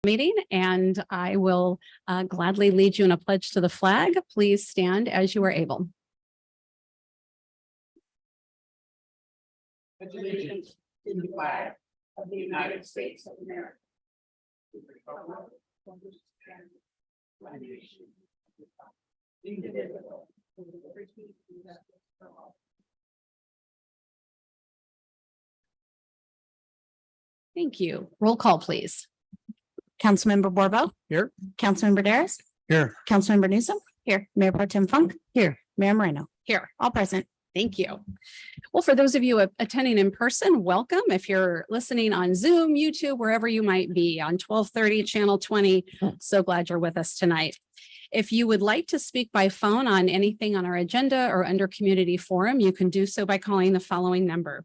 meeting, and I will gladly lead you in a pledge to the flag. Please stand as you are able. Allegiance to the flag of the United States of America. Thank you. Roll call, please. Councilmember Borbo. Here. Councilmember Daris. Here. Councilmember Newsom. Here. Mayor Pro Tem Funk. Here. Mayor Moreno. Here. All present. Thank you. Well, for those of you attending in person, welcome. If you're listening on Zoom, YouTube, wherever you might be on 1230 channel 20, so glad you're with us tonight. If you would like to speak by phone on anything on our agenda or under community forum, you can do so by calling the following number: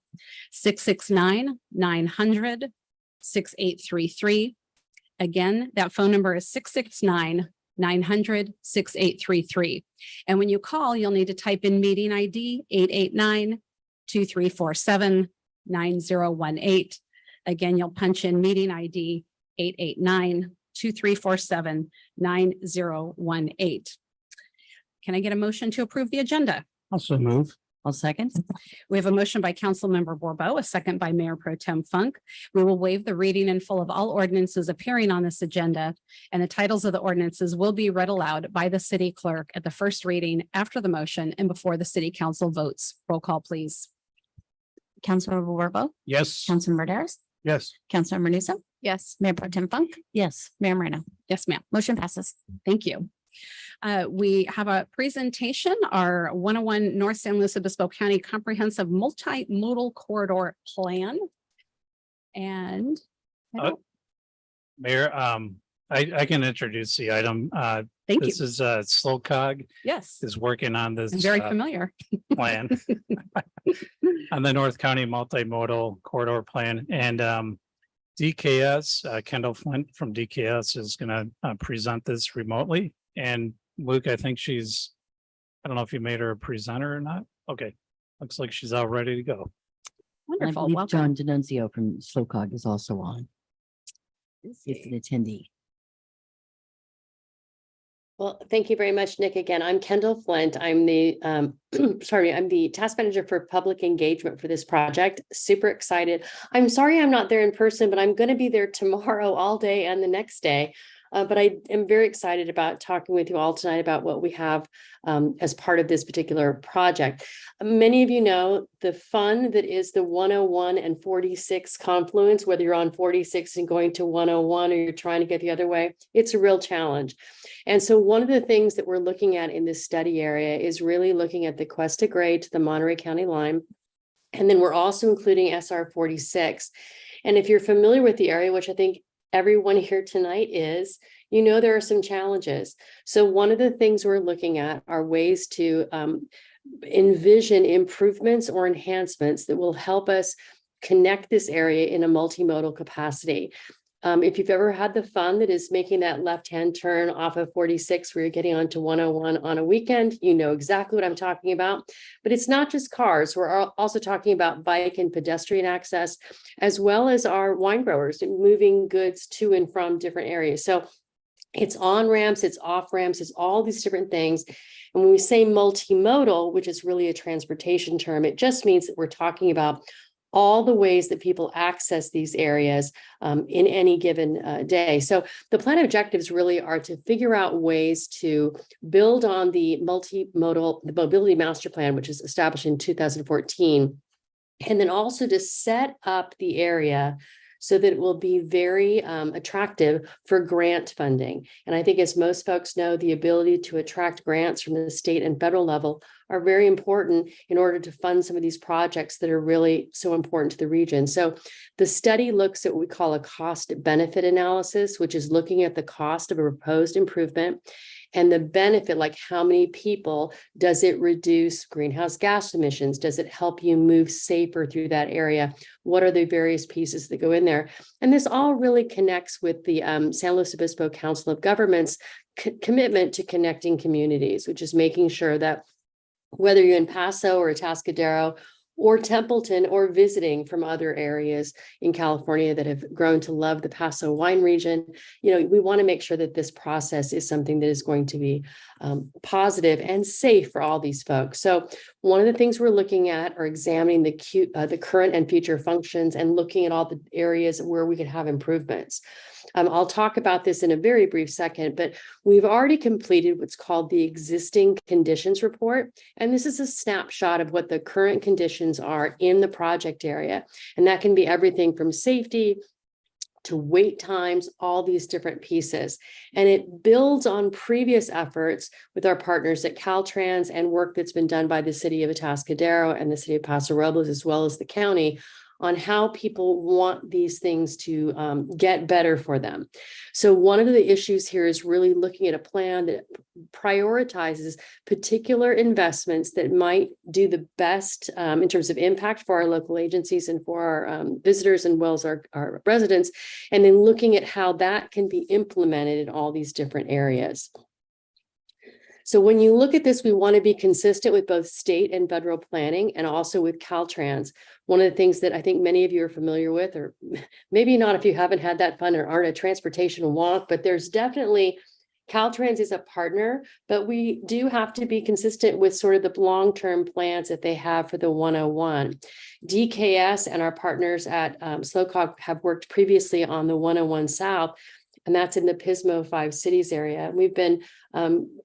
669-900-6833. Again, that phone number is 669-900-6833. And when you call, you'll need to type in meeting ID 889-2347-9018. Again, you'll punch in meeting ID 889-2347-9018. Can I get a motion to approve the agenda? Also move. I'll second. We have a motion by Councilmember Borbo, a second by Mayor Pro Tem Funk. We will waive the reading in full of all ordinances appearing on this agenda, and the titles of the ordinances will be read aloud by the city clerk at the first reading after the motion and before the city council votes. Roll call, please. Councilmember Borbo. Yes. Councilmember Daris. Yes. Councilmember Newsom. Yes. Mayor Pro Tem Funk. Yes. Mayor Moreno. Yes, ma'am. Motion passes. Thank you. We have a presentation, our 101 North San Luis Obispo County Comprehensive Multimodal Corridor Plan. And Mayor, I can introduce the item. thank you. This is SLOCOG Yes, is working on this I'm very familiar. plan on the North County Multimodal Corridor Plan, and DKS, Kendall Flint from DKS is going to present this remotely. And Luke, I think I don't know if you made her a presenter or not. Okay. Looks like she's all ready to go. I Wonderful. believe Welcome. John D'Annunzio from SLOCOG is also on. It's an attendee. Well, thank you very much, Nick. Again, I'm Kendall Flint. I'm the I'm the task manager for public engagement for this project. Super excited. I'm sorry I'm not there in person, but I'm going to be there tomorrow all day and the next day. But I am very excited about talking with you all tonight about what we have as part of this particular project. Many of you know the fun that is the 101 and 46 confluence, whether you're on 46 and going to 101 or you're trying to get the other way, it's a real challenge. And so one of the things that we're looking at in this study area is really looking at the Cuesta grade to the Monterey County line. And then we're also including SR 46. And if you're familiar with the area, which I think everyone here tonight is, you know, there are some challenges. So one of the things we're looking at are ways to envision improvements or enhancements that will help us connect this area in a multimodal capacity. If you've ever had the fun that is making that left-hand turn off of 46 where you're getting onto 101 on a weekend, you know exactly what I'm talking about. But it's not just cars. We're also talking about bike and pedestrian access, as well as our wine growers moving goods to and from different areas. So it's on ramps, it's off ramps, it's all these different things. And when we say multimodal, which is really a transportation term, it just means that we're talking about all the ways that people access these areas in any given day. So the plan objectives really are to figure out ways to build on the mobility master plan, which is established in 2014, and then also to set up the area so that it will be very attractive for grant funding. And I think, as most folks know, the ability to attract grants from the state and federal level are very important in order to fund some of these projects that are really so important to the region. So the study looks at what we call a cost benefit analysis, which is looking at the cost of a proposed improvement and the benefit, like how many people does it reduce greenhouse gas emissions? Does it help you move safer through that area? What are the various pieces that go in there? And this all really connects with the San Luis Obispo Council of Governments commitment to connecting communities, which is making sure that whether you're in Paso or Atascadero or Templeton, or visiting from other areas in California that have grown to love the Paso wine region. We want to make sure that this process is something that is going to be positive and safe for all these folks. So one of the things we're looking at are examining the current and future functions and looking at all the areas where we could have improvements. I'll talk about this in a very brief second, but we've already completed what's called the existing conditions report. And this is a snapshot of what the current conditions are in the project area. And that can be everything from safety to wait times, all these different pieces. And it builds on previous efforts with our partners at Caltrans and work that's been done by the city of Atascadero and the city of Paso Robles, as well as the county, on how people want these things to get better for them. So one of the issues here is really looking at a plan that prioritizes particular investments that might do the best in terms of impact for our local agencies and for our visitors and well as our residents, and then looking at how that can be implemented in all these different areas. So when you look at this, we want to be consistent with both state and federal planning and also with Caltrans. One of the things that I think many of you are familiar with, or maybe not if you haven't had that fun or aren't a transportation wonk, but there's definitely Caltrans is a partner, but we do have to be consistent with sort of the long-term plans that they have for the 101. DKS and our partners at SLOCOG have worked previously on the 101 South, and that's in the Pismo 5 cities area. We've been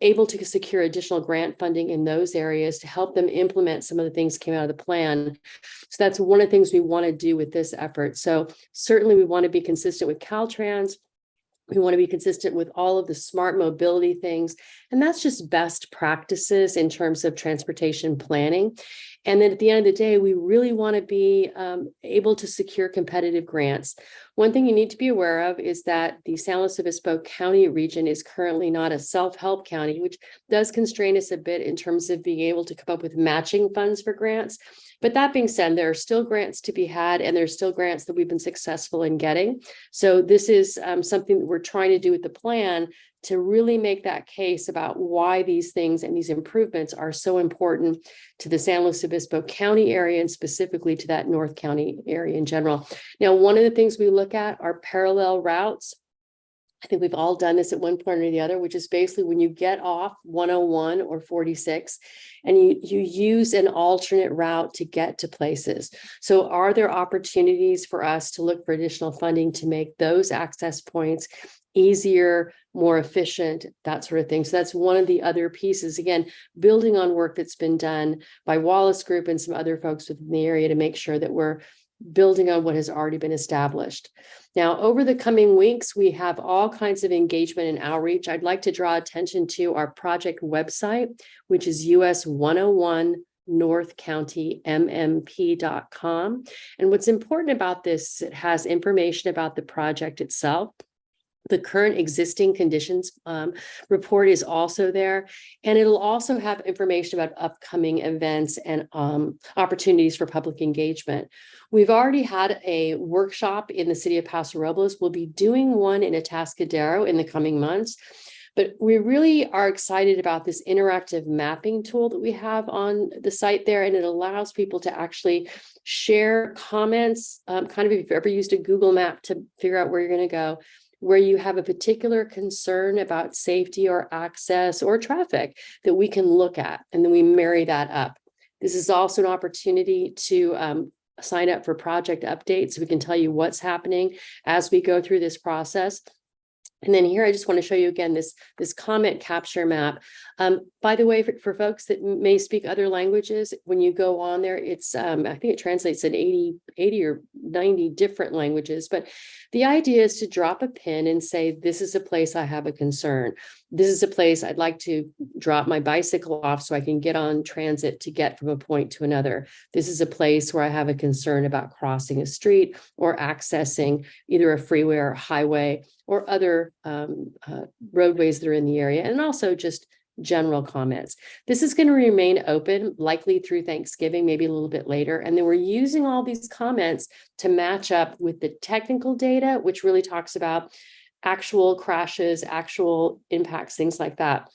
able to secure additional grant funding in those areas to help them implement some of the things that came out of the plan. So that's one of the things we want to do with this effort. So certainly we want to be consistent with Caltrans. We want to be consistent with all of the smart mobility things. And that's just best practices in terms of transportation planning. And then at the end of the day, we really want to be able to secure competitive grants. One thing you need to be aware of is that the San Luis Obispo County region is currently not a self-help county, which does constrain us a bit in terms of being able to come up with matching funds for grants. But that being said, there are still grants to be had, and there's still grants that we've been successful in getting. So this is something that we're trying to do with the plan to really make that case about why these things and these improvements are so important to the San Luis Obispo County area and specifically to that North County area in general. Now, one of the things we look at are parallel routes. I think we've all done this at one point or the other, which is basically when you get off 101 or 46 and you use an alternate route to get to places. So are there opportunities for us to look for additional funding to make those access points easier, more efficient, that sort of thing? So that's one of the other pieces, again, building on work that's been done by Wallace Group and some other folks within the area to make sure that we're building on what has already been established. Now, over the coming weeks, we have all kinds of engagement and outreach. I'd like to draw attention to our project website, which is US 101 northcountymmp.com. And what's important about this, it has information about the project itself. The current existing conditions report is also there, and it'll also have information about upcoming events and opportunities for public engagement. We've already had a workshop in the city of Paso Robles. We'll be doing one in Atascadero in the coming months, but we really are excited about this interactive mapping tool that we have on the site there, and it allows people to actually share comments, kind of if you've ever used a Google map to figure out where you're going to go, where you have a particular concern about safety or access or traffic that we can look at, and then we marry that up. This is also an opportunity to sign up for project updates. So we can tell you what's happening as we go through this process. And then here, I just want to show you again, this comment capture map. By the way, for folks that may speak other languages, when you go on there, it's, I think it translates in 80 or 90 different languages. But the idea is to drop a pin and say, this is a place I have a concern. This is a place I'd like to drop my bicycle off so I can get on transit to get from a point to another. This is a place where I have a concern about crossing a street or accessing either a freeway or a highway or other roadways that are in the area, and also just general comments. This is going to remain open, likely through Thanksgiving, maybe a little bit later. And then we're using all these comments to match up with the technical data, which really talks about actual crashes, actual impacts, things like that.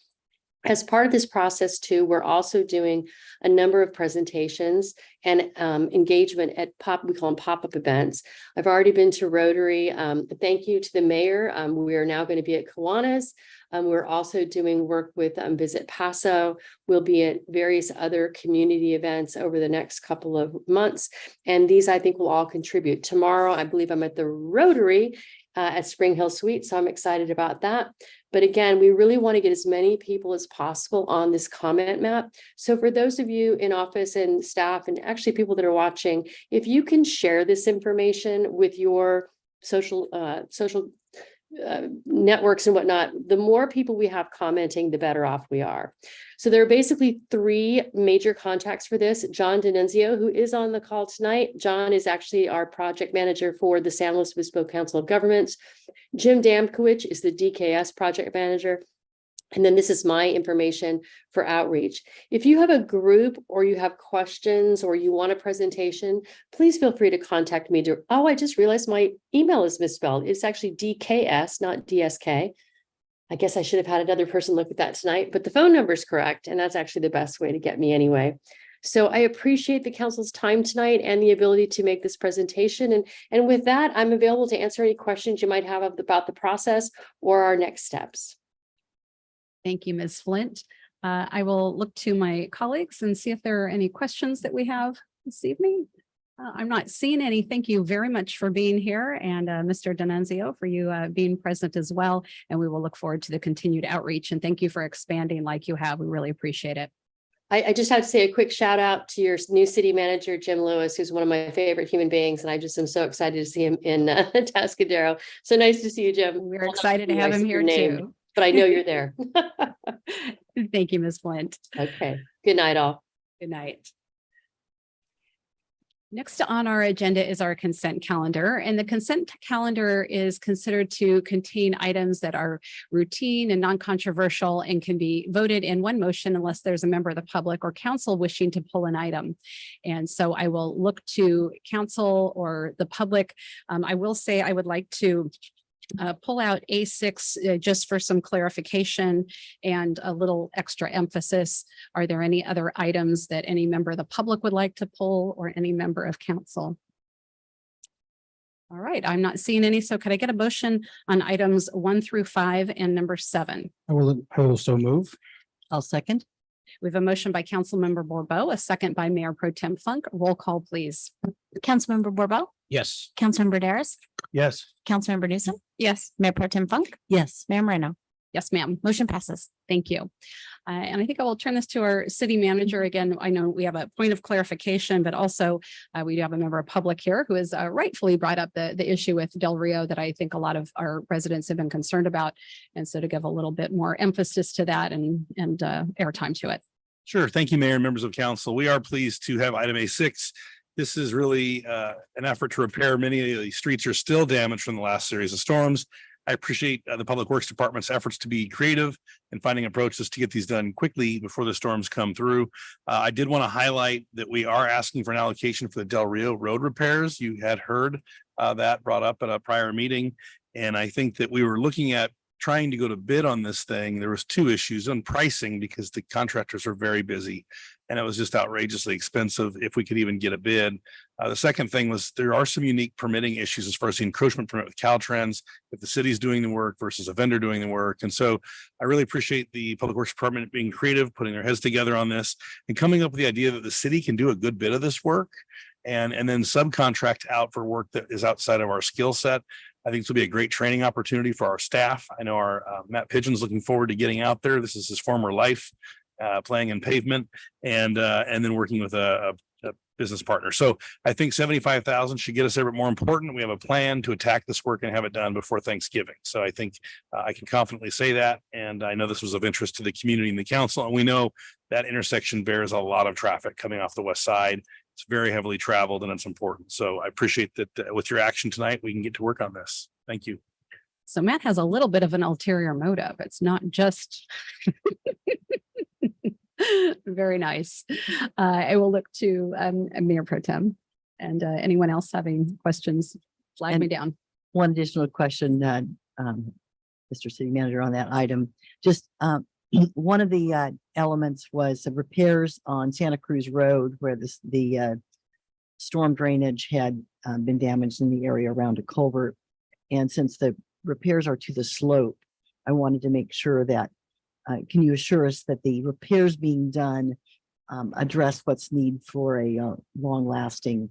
As part of this process too, we're also doing a number of presentations and engagement at we call them pop-up events. I've already been to Rotary. Thank you to the mayor. We are now going to be at Kiwanis. We're also doing work with Visit Paso. We'll be at various other community events over the next couple of months. And these, I think, will all contribute. Tomorrow, I believe I'm at the Rotary at Spring Hill Suite, so I'm excited about that. But again, we really want to get as many people as possible on this comment map. So for those of you in office and staff, and actually people that are watching, if you can share this information with your social networks and whatnot, the more people we have commenting, the better off we are. So there are basically 3 major contacts for this. John D'Annunzio, who is on the call tonight. John is actually our project manager for the San Luis Obispo Council of Governments. Jim Damkowicz is the DKS project manager. And then this is my information for outreach. If you have a group or you have questions or you want a presentation, please feel free to contact me. Oh, I just realized my email is misspelled. It's actually DKS, not DSK. I guess I should have had another person look at that tonight, but the phone number is correct. And that's actually the best way to get me anyway. So I appreciate the council's time tonight and the ability to make this presentation. And with that, I'm available to answer any questions you might have about the process or our next steps. Thank you, Ms. Flint. I will look to my colleagues and see if there are any questions that we have this evening. I'm not seeing any. Thank you very much for being here, and Mr. D'Annunzio for you being present as well. And we will look forward to the continued outreach. And thank you for expanding like you have. We really appreciate it. I just have to say a quick shout out to your new city manager, Jim Lewis, who's one of my favorite human beings. And I just am so excited to see him in Atascadero. So nice to see you, Jim. We're excited to have him here too. But I know you're there. Thank you, Ms. Flint. Okay. Good night, all. Good night. Next on our agenda is our consent calendar, and the consent calendar is considered to contain items that are routine and non-controversial and can be voted in one motion unless there's a member of the public or council wishing to pull an item. And so I will look to council or the public. I will say I would like to pull out A6 just for some clarification and a little extra emphasis. Are there any other items that any member of the public would like to pull or any member of council? All right, I'm not seeing any. So could I get a motion on items 1 through 5 and number 7? I will so move. I'll second. We have a motion by Councilmember Bourbeau, a second by Mayor Pro Tem Funk. Roll call, please. Councilmember Bourbeau, Yes. Councilmember Daris, Yes. Councilmember Newsom, Yes. Mayor Pro Tem Funk, Yes. Mayor Moreno. Yes, ma'am. Motion passes. Thank you. And I think I will turn this to our city manager again. I know we have a point of clarification, but also we do have a member of public here who has rightfully brought up the issue with Del Rio that I think a lot of our residents have been concerned about. And so to give a little bit more emphasis to that and airtime to it. Sure. Thank you, Mayor and members of council. We are pleased to have item A6. This is really an effort to repair many of the streets are still damaged from the last series of storms. I appreciate the Public Works Department's efforts to be creative and finding approaches to get these done quickly before the storms come through. I did want to highlight that we are asking for an allocation for the Del Rio road repairs. You had heard that brought up at a prior meeting. And I think that we were looking at trying to go to bid on this thing. There was 2 issues on pricing because the contractors are very busy and it was just outrageously expensive if we could even get a bid. The second thing was there are some unique permitting issues as far as the encroachment permit with Caltrans, if the city's doing the work versus a vendor doing the work. And so I really appreciate the Public Works Department being creative, putting their heads together on this and coming up with the idea that the city can do a good bit of this work and then subcontract out for work that is outside of our skill set. I think this will be a great training opportunity for our staff. I know our Matt Pigeon's looking forward to getting out there. This is his former life, playing in pavement and then working with a business partner. So I think 75,000 should get us there, but more important, we have a plan to attack this work and have it done before Thanksgiving. So I think I can confidently say that. And I know this was of interest to the community and the council. And we know that intersection bears a lot of traffic coming off the west side. It's very heavily traveled and it's important. So I appreciate that with your action tonight, we can get to work on this. Thank you. So Matt has a little bit of an ulterior motive. It's not just very nice. I will look to Mayor Pro Tem and anyone else having questions, flag me down. One additional question, Mr. City Manager, on that item. Just one of the elements was the repairs on Santa Cruz Road where the storm drainage had been damaged in the area around a culvert. And since the repairs are to the slope, I wanted to make sure that, can you assure us that the repairs being done address what's needed for a long-lasting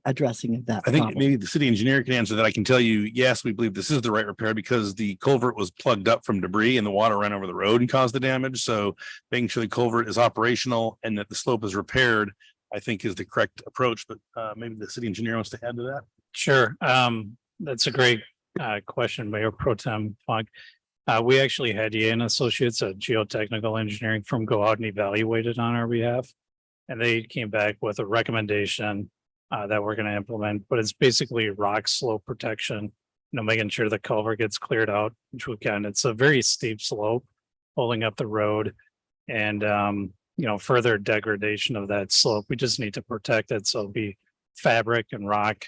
addressing of that I think problem? maybe the city engineer can answer that. I can tell you, yes, we believe this is the right repair because the culvert was plugged up from debris and the water ran over the road and caused the damage. So making sure the culvert is operational and that the slope is repaired, I think is the correct approach. But maybe the city engineer wants to add to that. Sure. That's a great question, Mayor Pro Tem Funk. We actually had Ye and Associates, a geotechnical engineering firm, go out and evaluate it on our behalf. And they came back with a recommendation that we're going to implement, but it's basically rock slope protection, making sure the culvert gets cleared out, which we can. It's a very steep slope holding up the road and, further degradation of that slope. We just need to protect it. So it'll be fabric and rock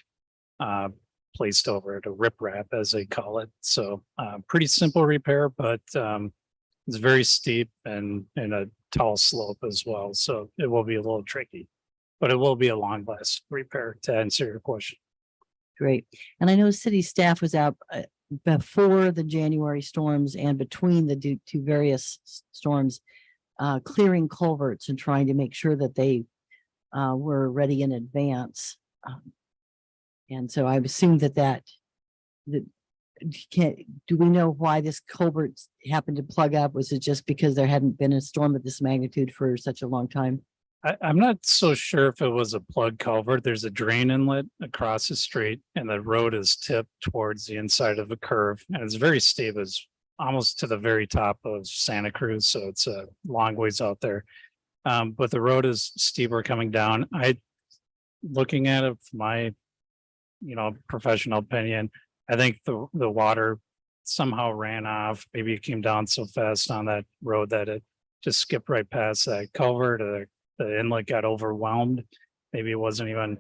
placed over it, a riprap as they call it. So pretty simple repair, but it's very steep and a tall slope as well. So it will be a little tricky, but it will be a long last repair to answer your question. Great. And I know city staff was out before the January storms and between the two various storms, clearing culverts and trying to make sure that they were ready in advance. And so I assume that do we know why this culvert happened to plug up? Was it just because there hadn't been a storm of this magnitude for such a long time? I'm not so sure if it was a plug culvert. There's a drain inlet across the street and the road is tipped towards the inside of a curve. And it's very steep. It's almost to the very top of Santa Cruz. So it's a long ways out there. But the road is steeper coming down. Looking at it from my, professional opinion, I think the water somehow ran off. Maybe it came down so fast on that road that it just skipped right past that culvert, or the inlet got overwhelmed. Maybe it wasn't even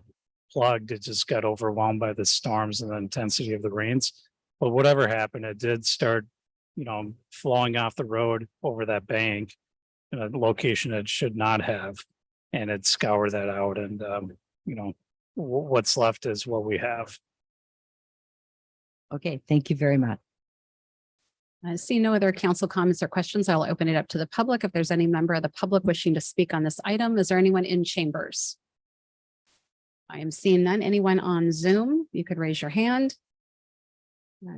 plugged. It just got overwhelmed by the storms and the intensity of the rains. But whatever happened, it did start, flowing off the road over that bank in a location it should not have. And it scoured that out. And, what's left is what we have. Okay, thank you very much. I see no other council comments or questions. I'll open it up to the public. If there's any member of the public wishing to speak on this item, is there anyone in chambers? I am seeing none. Anyone on Zoom? You could raise your hand.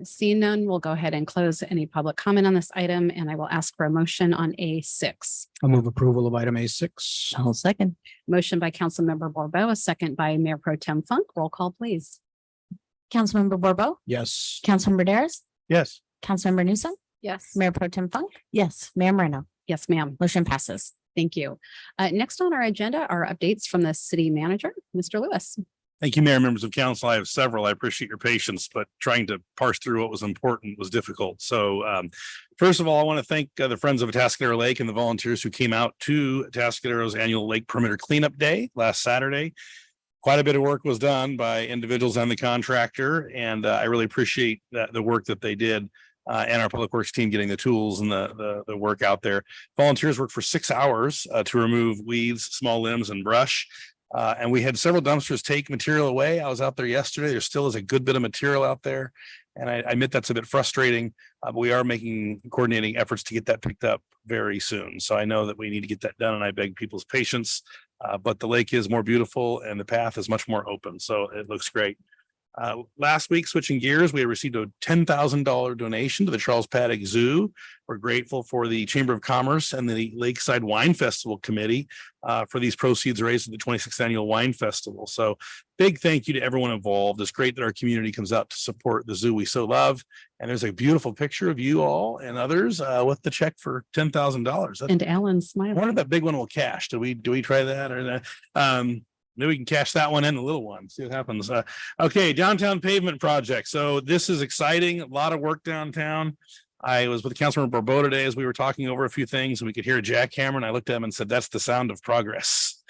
Seeing none, we'll go ahead and close any public comment on this item, and I will ask for a motion on A6. I'll move approval of item A6. I'll second. Motion by Councilmember Borbo, a second by Mayor Pro Tem Funk. Roll call, please. Councilmember Borbo, Yes. Councilmember Daris, Yes. Councilmember Newsom, Yes. Mayor Pro Tem Funk, Yes. Mayor Moreno. Yes, ma'am. Motion passes. Thank you. Next on our agenda are updates from the city manager, Mr. Lewis. Thank you, Mayor, members of council. I have several. I appreciate your patience, but trying to parse through what was important was difficult. So first of all, I want to thank the Friends of Atascadero Lake and the volunteers who came out to Atascadero's annual Lake Perimeter Cleanup Day last Saturday. Quite a bit of work was done by individuals and the contractor, and I really appreciate the work that they did. And our public works team getting the tools and the work out there. Volunteers worked for 6 hours to remove weeds, small limbs, and brush. And we had several dumpsters take material away. I was out there yesterday. There still is a good bit of material out there. And I admit that's a bit frustrating, but we are coordinating efforts to get that picked up very soon. So I know that we need to get that done, and I beg people's patience. But the lake is more beautiful and the path is much more open. So it looks great. Last week, switching gears, we received a $10,000 donation to the Charles Paddock Zoo. We're grateful for the Chamber of Commerce and the Lakeside Wine Festival Committee for these proceeds raised at the 26th Annual Wine Festival. So big thank you to everyone involved. It's great that our community comes out to support the zoo we so love. And there's a beautiful picture of you all and others with the check for $10,000. And Alan I smiling. wonder if that big one will cash. Do we try that or that? Maybe we can cash that one and the little one, see what happens. Okay, downtown pavement project. So this is exciting. A lot of work downtown. I was with Councilmember Barbeau today as we were talking over a few things, and we could hear a jackhammer, and I looked at him and said, "That's the sound of progress."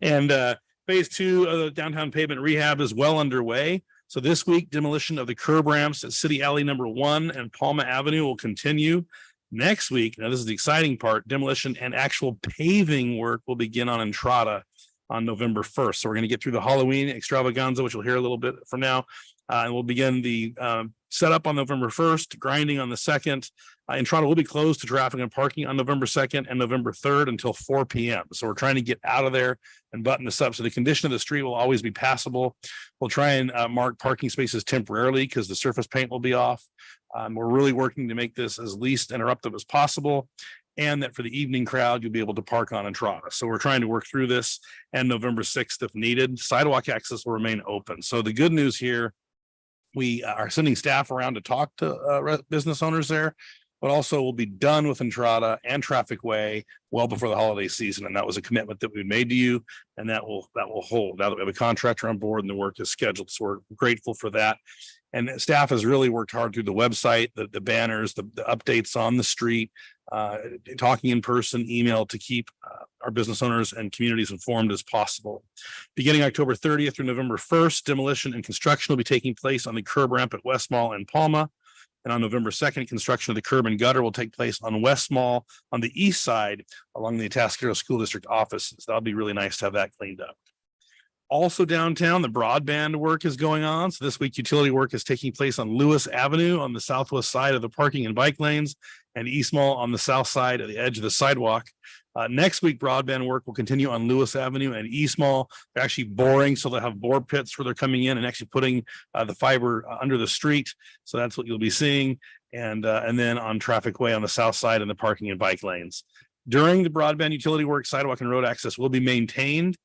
And phase 2 of the downtown pavement rehab is well underway. So this week, demolition of the curb ramps at City Alley number 1 and Palma Avenue will continue. Next week, now this is the exciting part, demolition and actual paving work will begin on Entrada on November 1st. So we're going to get through the Halloween extravaganza, which we'll hear a little bit from now. And we'll begin the setup on November 1st, grinding on the 2nd. Entrada will be closed to traffic and parking on November 2nd and November 3rd until 4 p.m. So we're trying to get out of there and button this up. So the condition of the street will always be passable. We'll try and mark parking spaces temporarily because the surface paint will be off. We're really working to make this as least interruptive as possible, and that for the evening crowd, you'll be able to park on Entrada. So we're trying to work through this, and November 6th, if needed, sidewalk access will remain open. So the good news here, we are sending staff around to talk to business owners there, but also we'll be done with Entrada and Traffic Way well before the holiday season. And that was a commitment that we made to you, and that will hold now that we have a contractor on board and the work is scheduled. So we're grateful for that. And staff has really worked hard through the website, the banners, the updates on the street, talking in person, email to keep our business owners and communities informed as possible. Beginning October 30th through November 1st, demolition and construction will be taking place on the curb ramp at West Mall and Palma. And on November 2nd, construction of the curb and gutter will take place on West Mall on the east side along the Atascadero School District offices. That'll be really nice to have that cleaned up. Also downtown, the broadband work is going on. So this week, utility work is taking place on Lewis Avenue on the southwest side of the parking and bike lanes, and East Mall on the south side at the edge of the sidewalk. Next week, broadband work will continue on Lewis Avenue and East Mall. They're actually boring, so they'll have bore pits where they're coming in and actually putting the fiber under the street. So that's what you'll be seeing. And then on Traffic Way on the south side and the parking and bike lanes. During the broadband utility work, sidewalk and road access will be maintained.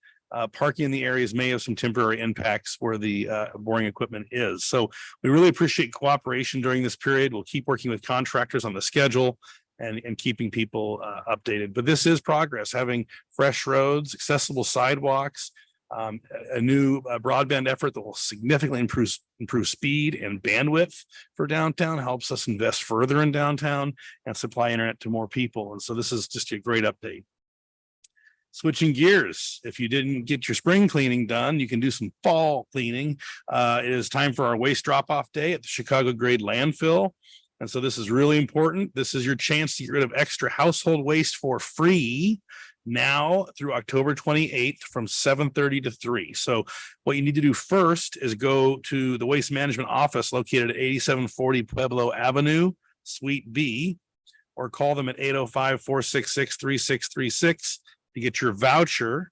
Parking in the areas may have some temporary impacts where the boring equipment is. So we really appreciate cooperation during this period. We'll keep working with contractors on the schedule and keeping people updated. But this is progress, having fresh roads, accessible sidewalks, a new broadband effort that will significantly improve speed and bandwidth for downtown, helps us invest further in downtown and supply internet to more people. And so this is just a great update. Switching gears, if you didn't get your spring cleaning done, you can do some fall cleaning. It is time for our waste drop-off day at the Chicago Grade Landfill. And so this is really important. This is your chance to get rid of extra household waste for free now through October 28th from 7:30 to 3. So what you need to do first is go to the waste management office located at 8740 Pueblo Avenue, Suite B, or call them at 805-466-3636 to get your voucher.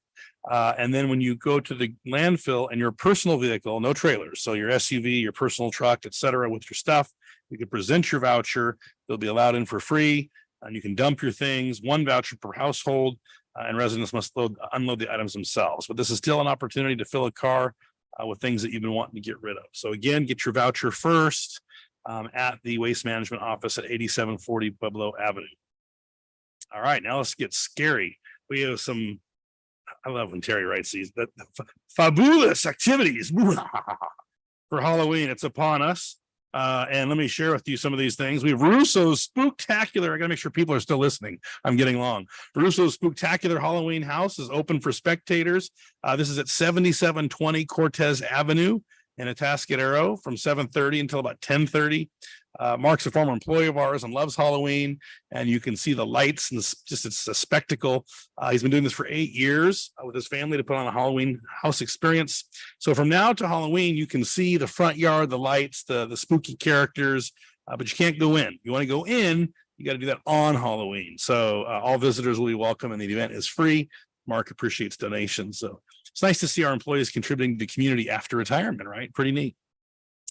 And then when you go to the landfill and your personal vehicle, no trailers, so your SUV, your personal truck, etc., with your stuff, you can present your voucher. They'll be allowed in for free, and you can dump your things, one voucher per household, and residents must unload the items themselves. But this is still an opportunity to fill a car with things that you've been wanting to get rid of. So again, get your voucher first at the waste management office at 8740 Pueblo Avenue. All right, now let's get scary. We have some, I love when Terry writes these, but fabulous activities for Halloween. It's upon us. And let me share with you some of these things. We have Russo's Spooktacular. I gotta make sure people are still listening. I'm getting long. Russo's Spooktacular Halloween House is open for spectators. This is at 7720 Cortez Avenue in Atascadero from 7:30 until about 10:30. Mark's a former employee of ours and loves Halloween, and you can see the lights and it's a spectacle. He's been doing this for 8 years with his family to put on a Halloween house experience. So from now to Halloween, you can see the front yard, the lights, the spooky characters, but you can't go in. You want to go in, you got to do that on Halloween. So all visitors will be welcome, and the event is free. Mark appreciates donations. So it's nice to see our employees contributing to the community after retirement, right? Pretty neat.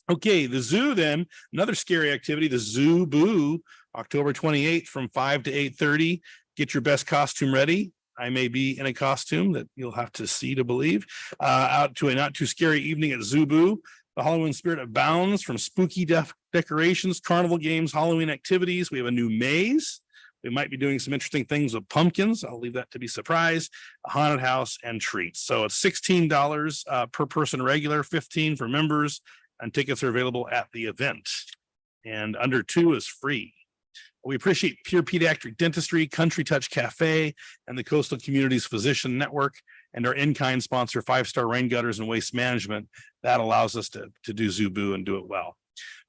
Okay, the zoo then, another scary activity, the Zoo Boo, October 28th from 5 to 8:30. Get your best costume ready. I may be in a costume that you'll have to see to believe. Out to a not too scary evening at Zoo Boo. The Halloween spirit abounds from spooky decorations, carnival games, Halloween activities. We have a new maze. We might be doing some interesting things with pumpkins. I'll leave that to be surprised. A haunted house and treats. So it's $16 per person regular, $15 for members, and tickets are available at the event. And under 2 is free. We appreciate Pure Pediatric Dentistry, Country Touch Cafe, and the Coastal Communities Physician Network, and our in-kind sponsor, 5 Star Rain Gutters and Waste Management. That allows us to do Zoo Boo and do it well.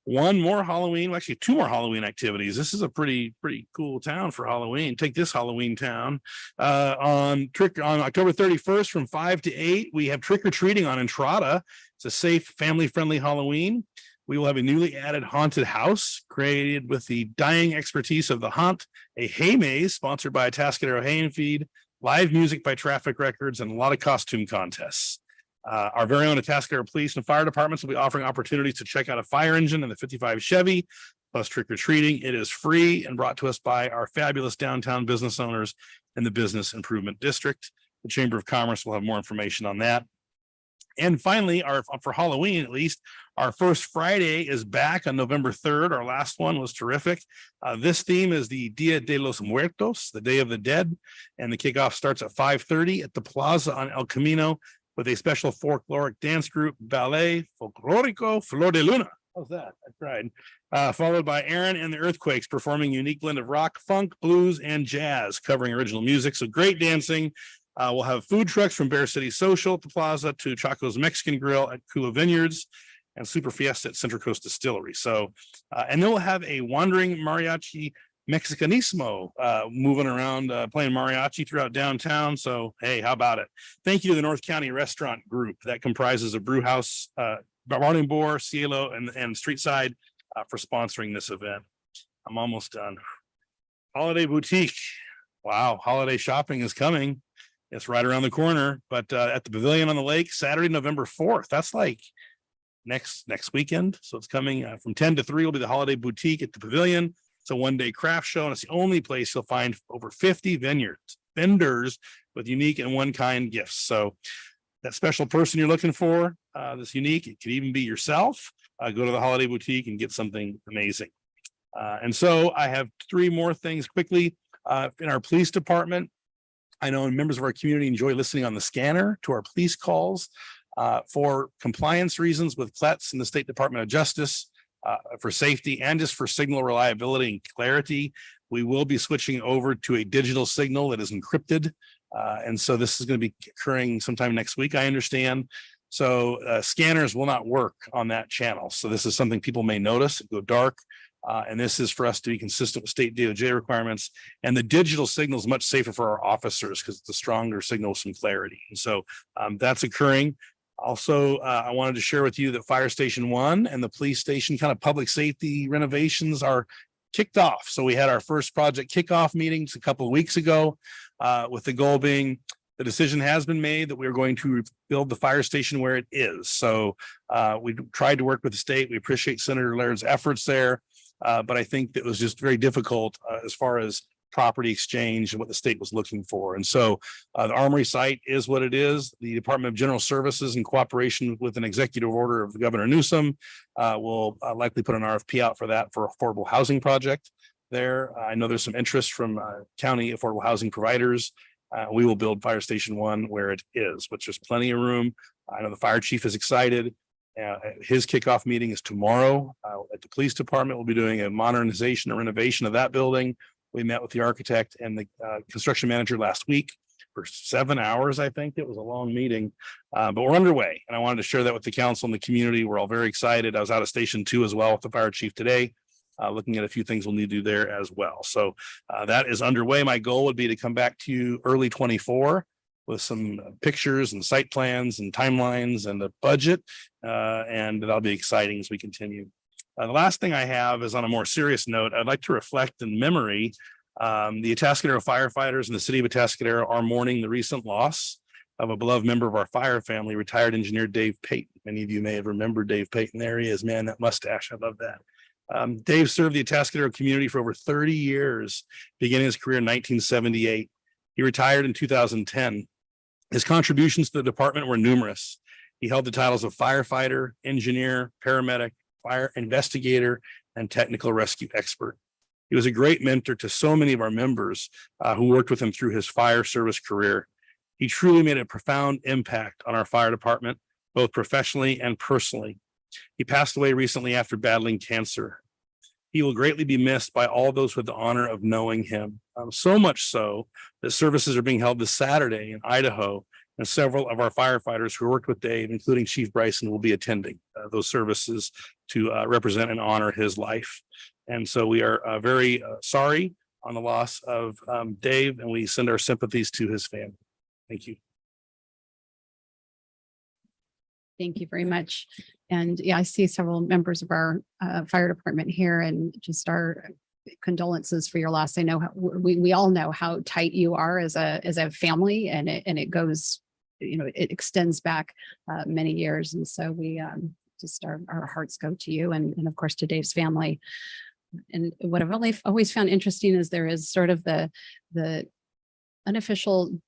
one more Halloween, well, actually two more Halloween activities. This is a pretty cool town for Halloween. Take this Halloween town. On October 31st from 5 to 8, we have trick or treating on Entrada. It's a safe, family-friendly Halloween. We will have a newly added haunted house created with the dying expertise of the haunt, a hay maze sponsored by Atascadero Hay and Feed, live music by Traffic Records, and a lot of costume contests. Our very own Atascadero Police and Fire Departments will be offering opportunities to check out a fire engine in the 55 Chevy, plus trick or treating. It is free and brought to us by our fabulous downtown business owners in the Business Improvement District. The Chamber of Commerce will have more information on that. And finally, for Halloween, at least, our first Friday is back on November 3rd. Our last one was terrific. This theme is the Dia de los Muertos, the Day of the Dead. And the kickoff starts at 5:30 at the Plaza on El Camino with a special folkloric dance group, Ballet Folklorico Flor de Luna. How's that? I tried. Followed by Aaron and the Earthquakes performing a unique blend of rock, funk, blues, and jazz, covering original music. So great dancing. We'll have food trucks from Bear City Social at the Plaza to Chaco's Mexican Grill at Kula Vineyards and Super Fiesta at Central Coast Distillery. So, and then we'll have a wandering mariachi Mexicanismo moving around, playing mariachi throughout downtown. So, hey, how about it? Thank you to the North County Restaurant Group that comprises a brew house, Barling Boar, Cielo, and Street Side for sponsoring this event. I'm almost done. Holiday Boutique. Wow, holiday shopping is coming. It's right around the corner, but at the Pavilion on the Lake, Saturday, November 4th. That's like next weekend. So it's coming from 10 to 3 will be the Holiday Boutique at the Pavilion. It's a one-day craft show, and it's the only place you'll find over 50 vendors with unique and one-kind gifts. So that special person you're looking for, this unique, it could even be yourself. Go to the Holiday Boutique and get something amazing. And so I have 3 more things quickly. In our police department, I know members of our community enjoy listening on the scanner to our police calls for compliance reasons with CLETS and the State Department of Justice, for safety and just for signal reliability and clarity. We will be switching over to a digital signal that is encrypted. And so this is going to be occurring sometime next week, I understand. So scanners will not work on that channel. So this is something people may notice, go dark. And this is for us to be consistent with state DOJ requirements. And the digital signal is much safer for our officers because it's a stronger signal with some clarity. And so that's occurring. Also, I wanted to share with you that Fire Station 1 and the police station kind of public safety renovations are kicked off. So we had our first project kickoff meetings a couple of weeks ago with the goal being the decision has been made that we're going to build the fire station where it is. So we tried to work with the state. We appreciate Senator Laird's efforts there. But I think it was just very difficult as far as property exchange and what the state was looking for. And so the Armory site is what it is. The Department of General Services, in cooperation with an executive order of Governor Newsom, will likely put an RFP out for that for affordable housing project there. I know there's some interest from county affordable housing providers. We will build Fire Station 1 where it is, which there's plenty of room. I know the fire chief is excited. His kickoff meeting is tomorrow at the police department. We'll be doing a modernization and renovation of that building. We met with the architect and the construction manager last week for 7 hours. I think it was a long meeting, but we're underway. And I wanted to share that with the council and the community. We're all very excited. I was out of Station 2 as well with the fire chief today, looking at a few things we'll need to do there as well. So that is underway. My goal would be to come back to you early 24 with some pictures and site plans and timelines and a budget. And that'll be exciting as we continue. The last thing I have is on a more serious note. I'd like to reflect in memory. The Atascadero firefighters in the city of Atascadero are mourning the recent loss of a beloved member of our fire family, retired engineer Dave Payton. Many of you may have remembered Dave Payton. There he is, man, that mustache. I love that. Dave served the Atascadero community for over 30 years, beginning his career in 1978. He retired in 2010. His contributions to the department were numerous. He held the titles of firefighter, engineer, paramedic, fire investigator, and technical rescue expert. He was a great mentor to so many of our members who worked with him through his fire service career. He truly made a profound impact on our fire department, both professionally and personally. He passed away recently after battling cancer. He will greatly be missed by all those who had the honor of knowing him. So much so that services are being held this Saturday in Idaho And several of our firefighters who worked with Dave, including Chief Bryson, will be attending those services to represent and honor his life. And so we are very sorry on the loss of Dave, and we send our sympathies to his family. Thank you. Thank you very much. And yeah, I see several members of our fire department here, and just our condolences for your loss. I know we all know how tight you are as a family, and it goes, it extends back many years. And so we just our hearts go to you, and of course to Dave's family. And what I've always found interesting is there is sort of the unofficial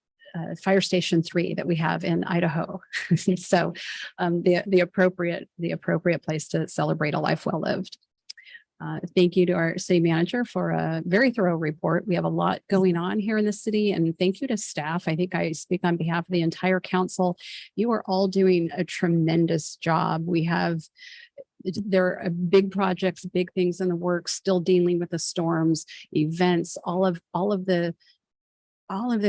Fire Station 3 that we have in Idaho. So the appropriate place to celebrate a life well lived. Thank you to our city manager for a very thorough report. We have a lot going on here in the city, and thank you to staff. I think I speak on behalf of the entire council. You are all doing a tremendous job. There are big projects, big things in the works, still dealing with the storms, events, all of the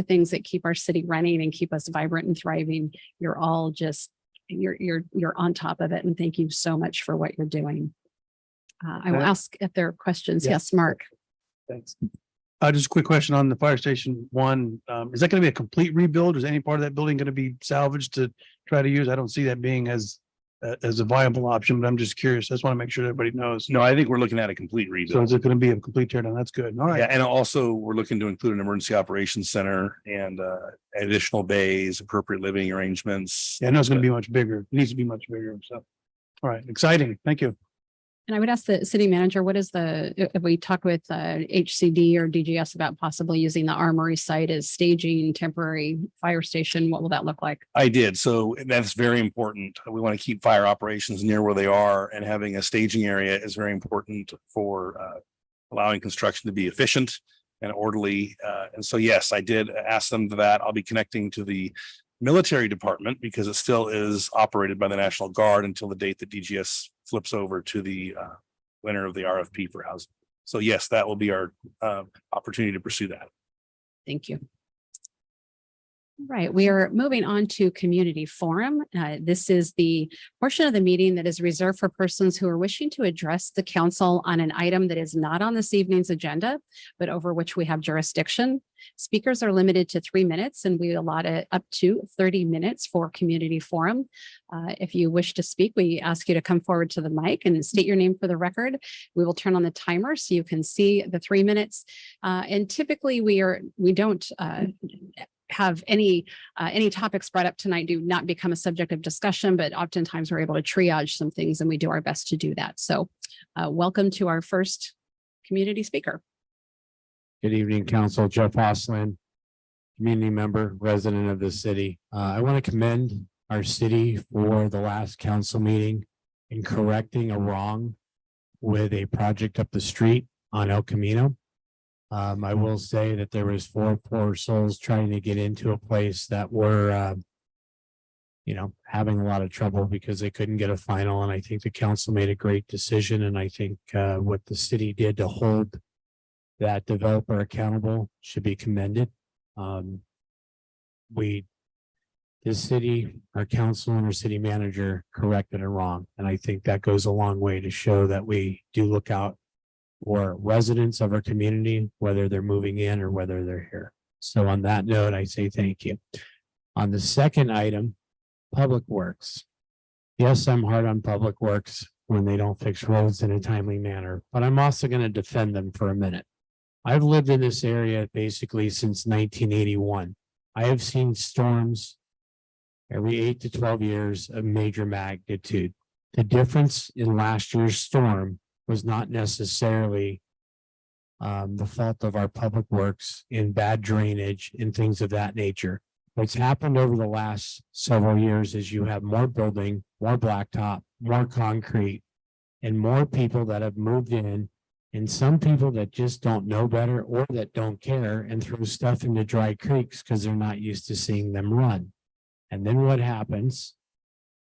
things that keep our city running and keep us vibrant and thriving. You're all just, you're on top of it. And thank you so much for what you're doing. I will ask if there are questions. Yes, Mark. Thanks. Just a quick question on the fire station 1. Is that going to be a complete rebuild? Is any part of that building going to be salvaged to try to use? I don't see that being as a viable option, but I'm just curious. I just want to make sure everybody knows. No, I think we're looking at a complete So rebuild. is it going to be a complete tear down? That's good. All right. Yeah, and also we're looking to include an emergency operations center and additional bays, appropriate living arrangements. Yeah, I know it's going to be much bigger. It needs to be much bigger. So, all right. Exciting. Thank you. And I would ask the city manager, if we talk with HCD or DGS about possibly using the Armory site as staging temporary fire station, what will that look like? I did. So that's very important. We want to keep fire operations near where they are, and having a staging area is very important for allowing construction to be efficient and orderly. And so, yes, I did ask them that. I'll be connecting to the military department because it still is operated by the National Guard until the date that DGS flips over to the winner of the RFP for housing. So yes, that will be our opportunity to pursue that. Thank you. Right, we are moving on to community forum. This is the portion of the meeting that is reserved for persons who are wishing to address the council on an item that is not on this evening's agenda, but over which we have jurisdiction. Speakers are limited to 3 minutes, and we allot up to 30 minutes for community forum. If you wish to speak, we ask you to come forward to the mic and state your name for the record. We will turn on the timer so you can see the 3 minutes. And typically we don't have any topics brought up tonight do not become a subject of discussion, but oftentimes we're able to triage some things, and we do our best to do that. So welcome to our first community speaker. Good evening, Council. Jeff Hosland, community member, resident of the city. I want to commend our city for the last council meeting in correcting a wrong with a project up the street on El Camino. I will say that there was 4 poor souls trying to get into a place that were, having a lot of trouble because they couldn't get a final. And I think the council made a great decision. And I think what the city did to hold that developer accountable should be commended. This city, our council and our city manager corrected a wrong. And I think that goes a long way to show that we do look out for residents of our community, whether they're moving in or whether they're here. So on that note, I say thank you. On the second item, Public Works. Yes, I'm hard on Public Works when they don't fix roads in a timely manner, but I'm also going to defend them for a minute. I've lived in this area basically since 1981. I have seen storms every 8 to 12 years of major magnitude. The difference in last year's storm was not necessarily the fault of our public works in bad drainage and things of that nature. What's happened over the last several years is you have more building, more blacktop, more concrete, and more people that have moved in, and some people that just don't know better or that don't care and throw stuff into dry creeks because they're not used to seeing them run. And then what happens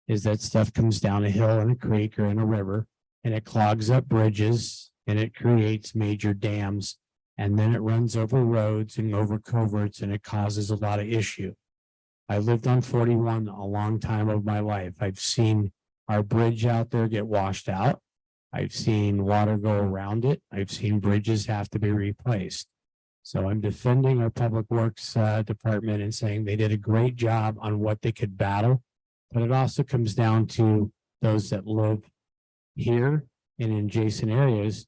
is that stuff comes down a hill in a creek or in a river, and it clogs up bridges and it creates major dams, and then it runs over roads and over culverts, and it causes a lot of issue. I lived on 41 a long time of my life. I've seen our bridge out there get washed out. I've seen water go around it. I've seen bridges have to be replaced. So I'm defending our Public Works Department and saying they did a great job on what they could battle. But it also comes down to those that live here and in adjacent areas.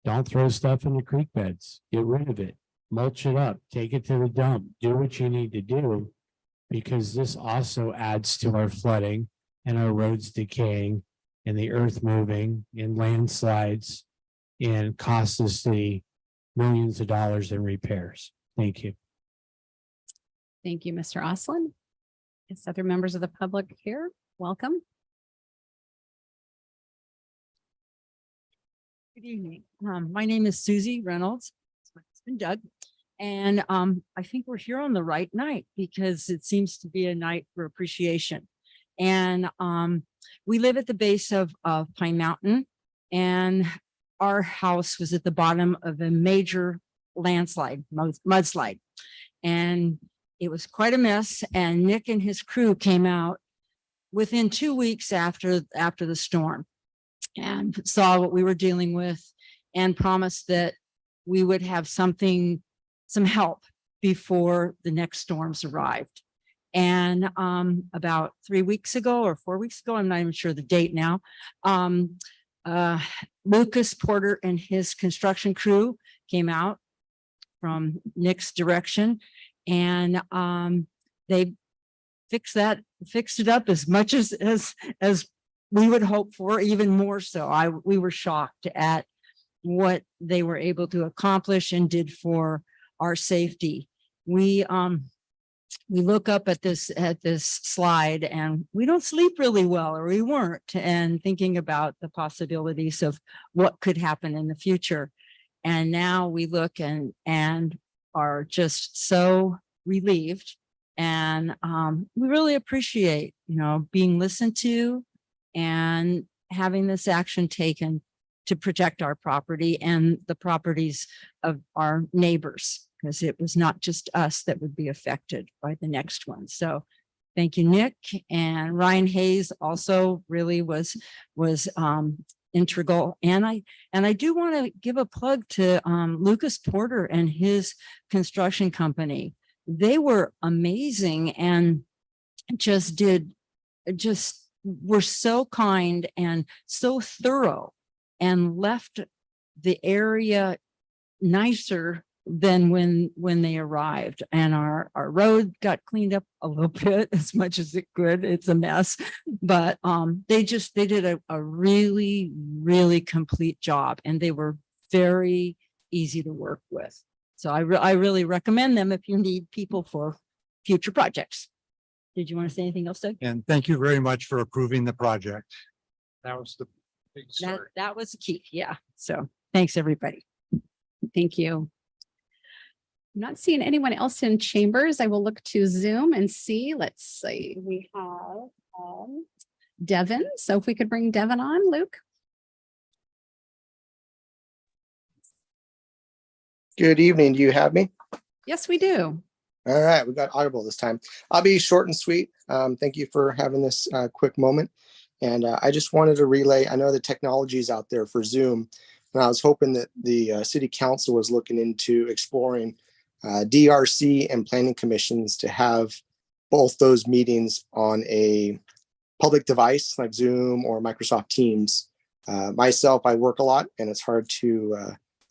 Don't throw stuff in the creek beds. Get rid of it. Mulch it up. Take it to the dump. Do what you need to do, because this also adds to our flooding and our roads decaying and the earth moving and landslides and costs the city millions of dollars in repairs. Thank you. Thank you, Mr. Oslin. Yes, other members of the public here, welcome. Good evening. My name is Susie Reynolds. It's my husband Doug. And I think we're here on the right night because it seems to be a night for appreciation. And we live at the base of Pine Mountain, and our house was at the bottom of a major landslide, mudslide. And it was quite a mess. And Nick and his crew came out within 2 weeks after the storm and saw what we were dealing with and promised that we would have some help before the next storms arrived. And about 3 weeks ago or 4 weeks ago, I'm not even sure the date now, Lucas Porter and his construction crew came out from Nick's direction, and they fixed it up as much as we would hope for, even more so. We were shocked at what they were able to accomplish and did for our safety. We look up at this slide and we don't sleep really well, or we weren't, and thinking about the possibilities of what could happen in the future. And now we look and are just so relieved, and we really appreciate, being listened to and having this action taken to protect our property and the properties of our neighbors, because it was not just us that would be affected by the next one. So thank you, Nick. And Ryan Hayes also really was integral. And I do want to give a plug to Lucas Porter and his construction company. They were amazing and were so kind and so thorough, and left the area nicer than when they arrived. And our road got cleaned up a little bit, as much as it could. It's a mess, but they did a really, really complete job, and they were very easy to work with. So I really recommend them if you need people for future projects. Did you want to say anything else, Doug? And thank you very much for approving the project. That was the big story. That was the key. Yeah. So thanks, everybody. Thank you. I'm not seeing anyone else in chambers. I will look to Zoom and see. Let's see. We have Devin. So if we could bring Devin on, Luke. Good evening. Do you have me? Yes, we do. All right. We got audible this time. I'll be short and sweet. Thank you for having this quick moment. And I just wanted to relay, I know the technology is out there for Zoom, and I was hoping that the city council was looking into exploring DRC and planning commissions to have both those meetings on a public device like Zoom or Microsoft Teams. Myself, I work a lot and it's hard to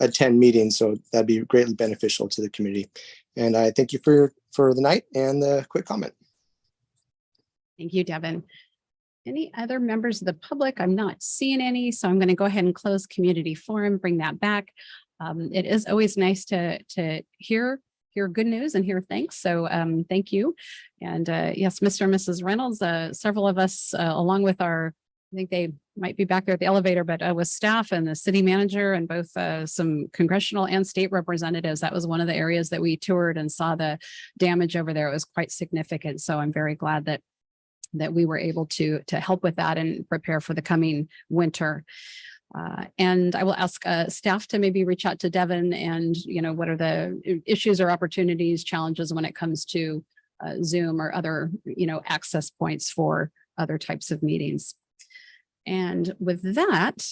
attend meetings, so that'd be greatly beneficial to the community. And I thank you for the night and the quick comment. Thank you, Devin. Any other members of the public? I'm not seeing any, so I'm going to go ahead and close community forum, bring that back. It is always nice to hear good news and hear thanks. So thank you. And yes, Mr. and Mrs. Reynolds, several of us, along with I think they might be back there at the elevator, but with staff and the city manager and both some congressional and state representatives, that was one of the areas that we toured and saw the damage over there. It was quite significant. So I'm very glad that we were able to help with that and prepare for the coming winter. And I will ask staff to maybe reach out to Devin and, what are the issues or opportunities, challenges when it comes to Zoom or other, access points for other types of meetings. And with that,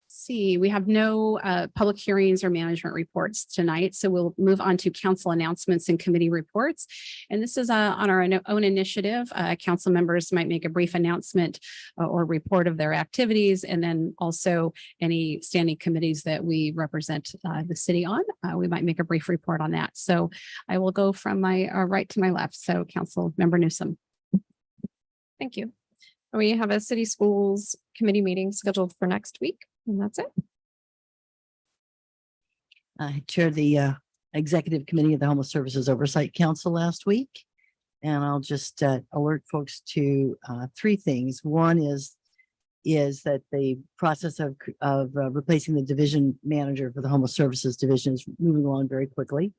see, we have no public hearings or management reports tonight. So we'll move on to council announcements and committee reports. And this is on our own initiative. Council members might make a brief announcement or report of their activities, and then also any standing committees that we represent the city on. We might make a brief report on that. So I will go from my right to my left. So Council Member Newsom. Thank you. We have a city schools committee meeting scheduled for next week, and that's it. I chaired the executive committee of the Homeless Services Oversight Council last week. And I'll just alert folks to three things. One is that the process of replacing the division manager for the Homeless Services Division is moving along very quickly.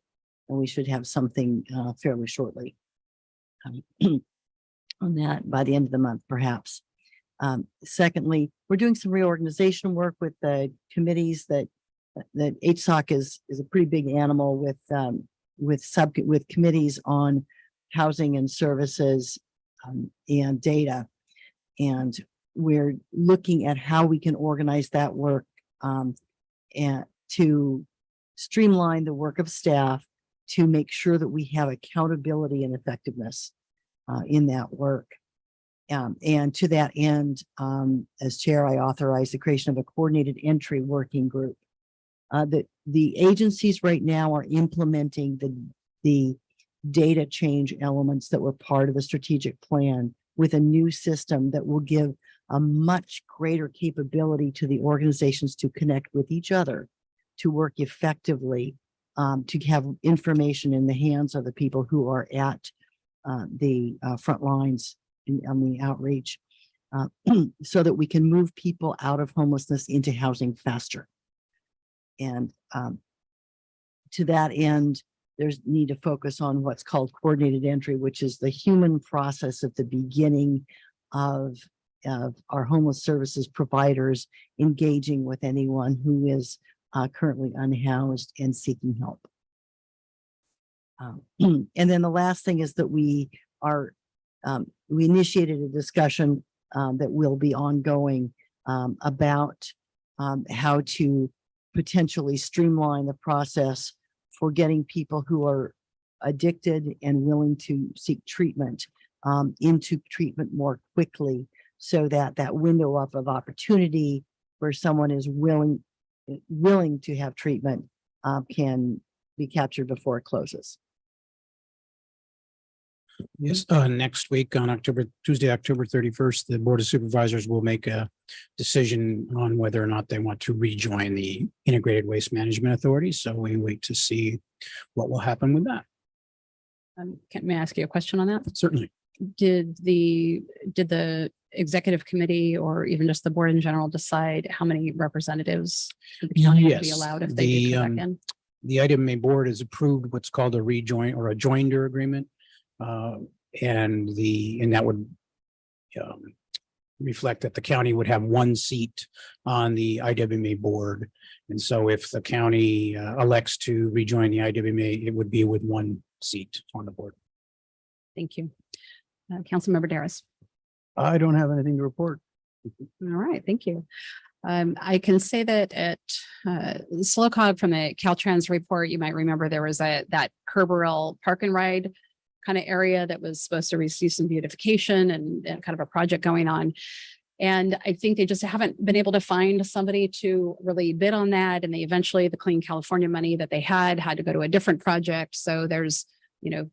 And we should have something fairly shortly on that by the end of the month, perhaps. Secondly, we're doing some reorganization work with the committees that HSOC is a pretty big animal with committees on housing and services and data. And we're looking at how we can organize that work and to streamline the work of staff to make sure that we have accountability and effectiveness in that work. And to that end, as chair, I authorized the creation of a coordinated entry working group. The agencies right now are implementing the data change elements that were part of the strategic plan with a new system that will give a much greater capability to the organizations to connect with each other, to work effectively, to have information in the hands of the people who are at the front lines on the outreach, so that we can move people out of homelessness into housing faster. And to that end, there's need to focus on what's called coordinated entry, which is the human process at the beginning of our homeless services providers engaging with anyone who is currently unhoused and seeking help. And then the last thing is that we initiated a discussion that will be ongoing about how to potentially streamline the process for getting people who are addicted and willing to seek treatment into treatment more quickly, so that that window up of opportunity where someone is willing to have treatment can be captured before it closes. Yes, next week on Tuesday, October 31st, the Board of Supervisors will make a decision on whether or not they want to rejoin the Integrated Waste Management Authority. So we wait to see what will happen with that. May I ask you a question on that? Certainly. Did the executive committee or even just the board in general decide how many representatives the county would be allowed if they do come back in? The IDMA board has approved what's called a rejoin or a joinder agreement. And that would reflect that the county would have one seat on the IWMA board. And so if the county elects to rejoin the IWMA, it would be with one seat on the board. Thank you. Councilmember Darris. I don't have anything to report. All right, thank you. I can say that at SLOCOG from the Caltrans report, you might remember there was that Kerberell Park and Ride kind of area that was supposed to receive some beautification and kind of a project going on. And I think they just haven't been able to find somebody to really bid on that. And they eventually, the Clean California money that they had to go to a different project. So there's, I'm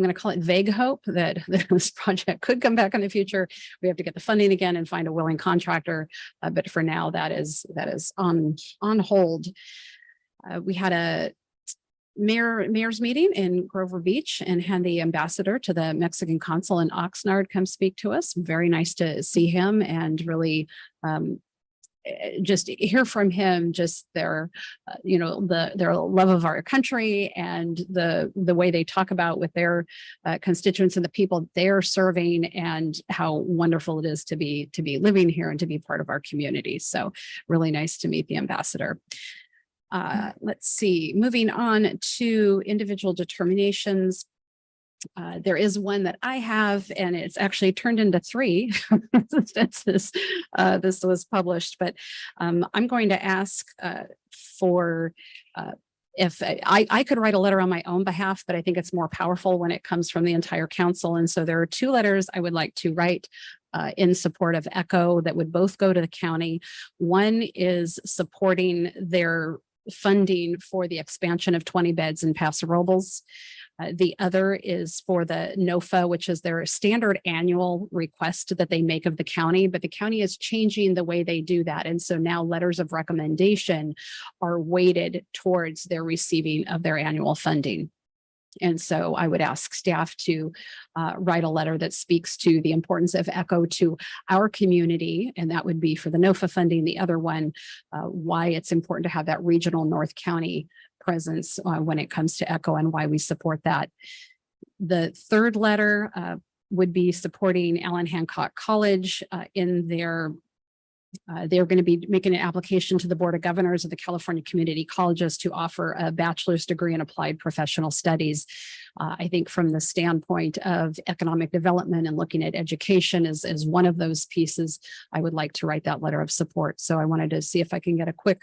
going to call it vague hope that this project could come back in the future. We have to get the funding again and find a willing contractor. But for now, that is on hold. We had a mayor's meeting in Grover Beach and had the ambassador to the Mexican consul in Oxnard come speak to us. Very nice to see him and really just hear from him, just their love of our country and the way they talk about with their constituents and the people they're serving and how wonderful it is to be living here and to be part of our community. So really nice to meet the ambassador. Let's see, moving on to individual determinations. There is one that I have, and it's actually turned into three since this was published. But I'm going to ask for if I could write a letter on my own behalf, but I think it's more powerful when it comes from the entire council. And so there are two letters I would like to write in support of ECHO that would both go to the county. One is supporting their funding for the expansion of 20 beds in Paso Robles. The other is for the NOFA, which is their standard annual request that they make of the county, but the county is changing the way they do that. And so now letters of recommendation are weighted towards their receiving of their annual funding. And so I would ask staff to write a letter that speaks to the importance of ECHO to our community, and that would be for the NOFA funding. The other one, why it's important to have that regional North County presence when it comes to ECHO and why we support that. The third letter would be supporting Allen Hancock College in their they're going to be making an application to the Board of Governors of the California Community Colleges to offer a bachelor's degree in applied professional studies. I think from the standpoint of economic development and looking at education as one of those pieces, I would like to write that letter of support. So I wanted to see if I can get a quick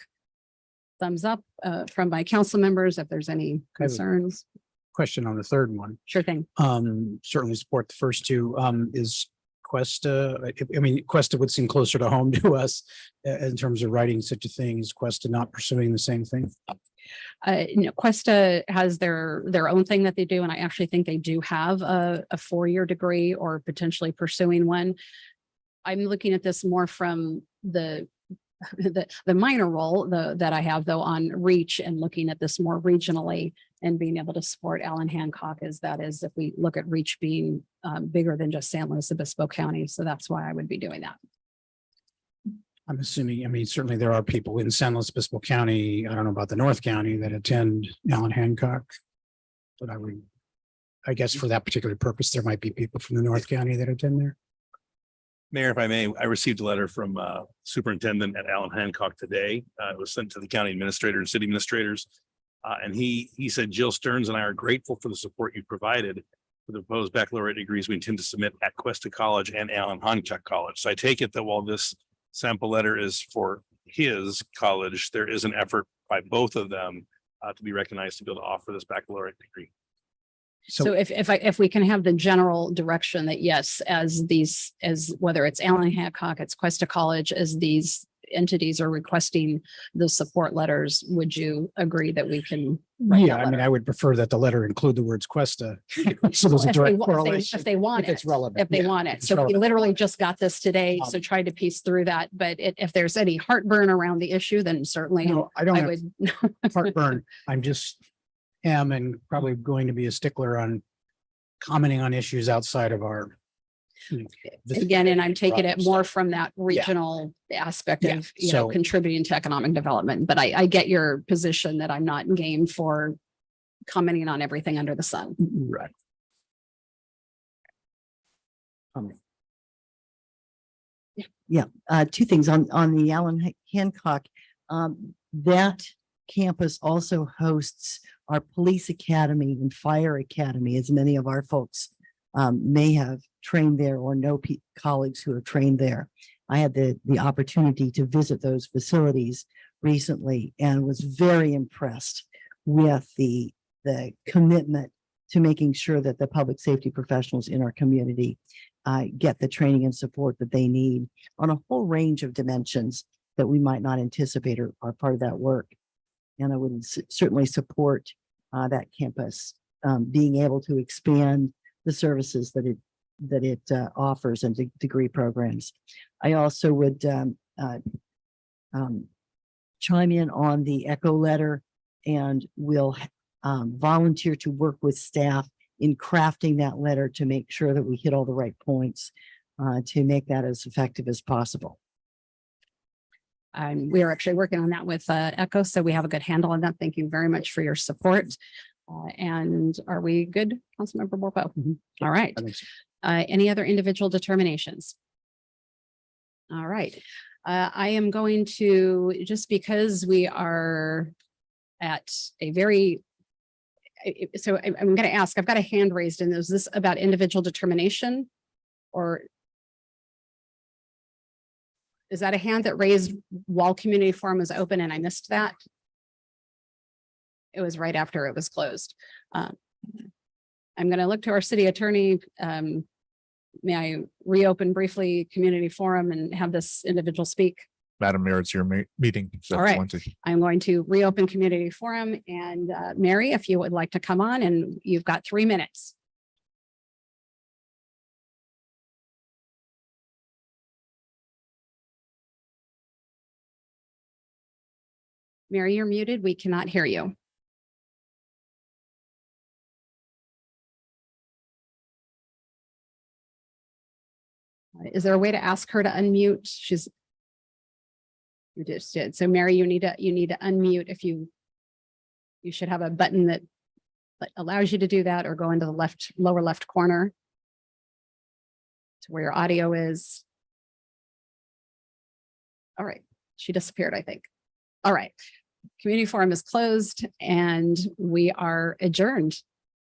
thumbs up from my council members if there's any concerns. Question on the third one. Sure thing. Certainly support the first two. Is Cuesta, I mean, Cuesta would seem closer to home to us in terms of writing such a thing. Is Cuesta not pursuing the same thing? Cuesta has their own thing that they do, and I actually think they do have a 4-year degree or potentially pursuing one. I'm looking at this more from the minor role that I have though on reach and looking at this more regionally and being able to support Allen Hancock as that is if we look at reach being bigger than just San Luis Obispo County. So that's why I would be doing that. I'm assuming, I mean, certainly there are people in San Luis Obispo County, I don't know about the North County, that attend Allen Hancock. But I guess for that particular purpose, there might be people from the North County that attend there. Mayor, if I may, I received a letter from Superintendent at Allen Hancock today. It was sent to the county administrator and city administrators. And he said, Jill Stearns and I are grateful for the support you provided for the proposed baccalaureate degrees we intend to submit at Cuesta College and Allen Hancock College. So I take it that while this sample letter is for his college, there is an effort by both of them to be recognized to be able to offer this baccalaureate degree. So if we can have the general direction that yes, as whether it's Allen Hancock, it's Cuesta College, as these entities are requesting the support letters, would you agree that we can? Yeah, I mean, I would prefer that the letter include the words Cuesta. So there's a direct correlation. If they want If it's it, relevant. if they Yeah, want if it. it's So we relevant. literally just got this today, so tried to piece through that. But if there's any heartburn around the issue, then certainly No, I don't I have would. heartburn. I'm just am and probably going to be a stickler on commenting on issues outside of our. Again, and I'm taking it more from that regional aspect Yeah, of, so- contributing to economic development. But I get your position that I'm not game for commenting on everything under the sun. Right. Two things on the Allen Hancock. That campus also hosts our police academy and fire academy, as many of our folks may have trained there or know colleagues who have trained there. I had the opportunity to visit those facilities recently and was very impressed with the commitment to making sure that the public safety professionals in our community get the training and support that they need on a whole range of dimensions that we might not anticipate are part of that work. And I would certainly support that campus being able to expand the services that it offers and degree programs. I also would chime in on the ECHO letter and will volunteer to work with staff in crafting that letter to make sure that we hit all the right points to make that as effective as possible. We are actually working on that with ECHO, so we have a good handle on that. Thank you very much for your support. And are we good, Councilmember Borpo? All right. I think so. Any other individual determinations? All right. I am going to, just because we are at a very, so I'm going to ask, I've got a hand raised, and is this about individual determination? Or is that a hand that raised while community forum was open and I missed that? It was right after it was closed. I'm going to look to our city attorney. May I reopen briefly community forum and have this individual speak? Madam Mayor, it's your meeting. All right. I'm going to reopen community forum, and Mary, if you would like to come on, and you've got 3 minutes. Mary, you're muted. We cannot hear you. Is there a way to ask her to unmute? You just did. So Mary, you need to unmute. If you should have a button that allows you to do that, or go into the lower left corner to where your audio is. All right. She disappeared, I think. All right. Community forum is closed and we are adjourned.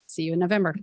See you in November.